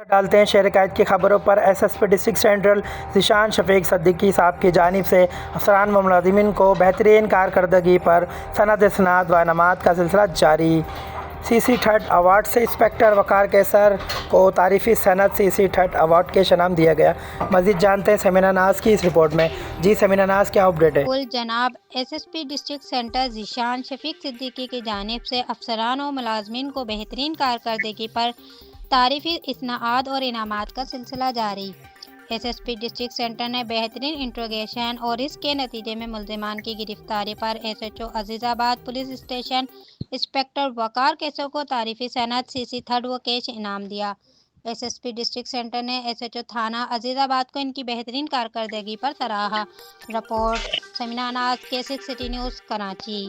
ڈالتے ہیں شہر قائد کی خبروں پر۔ S S P district central Zeeshan Shafiq Siddiqui sahib کی جانب سے افسران و ملازمین کو بہترین کارکردگی پر سند و انعامات کا سلسلہ جاری۔ سی سی ٹھٹ ایوارڈ سے انسپکٹر وقار کیسر کو تعریفی سند سی سی ٹھٹ ایوارڈ کے شنام دیا گیا۔ مزید جانتے ہیں سمینا ناز کی اس رپورٹ میں۔ جی سمینا ناز، کیا اپڈیٹ ہے؟ جناب S S P district centre Zeeshan Shafiq Siddiqui کی جانب سے افسران و ملازمین کو بہترین کارکردگی پر تعریفی سند اور انعامات کا سلسلہ جاری۔ S S P district centre نے بہترین انٹروگیشن اور اس کے نتیجے میں ملزمان کی گرفتاری پر ایس ایچ او عزیز آباد پولیس اسٹیشن انسپکٹر وقار کیسر کو تعریفی سند سی سی ٹھٹ و کیش انعام دیا۔ S S P district centre نے ایس ایچ او تھانہ عزیز آباد کو ان کی بہترین کارکردگی پر سراہا۔ رپورٹ سمینا ناز، K6 سٹی نیوز، کراچی۔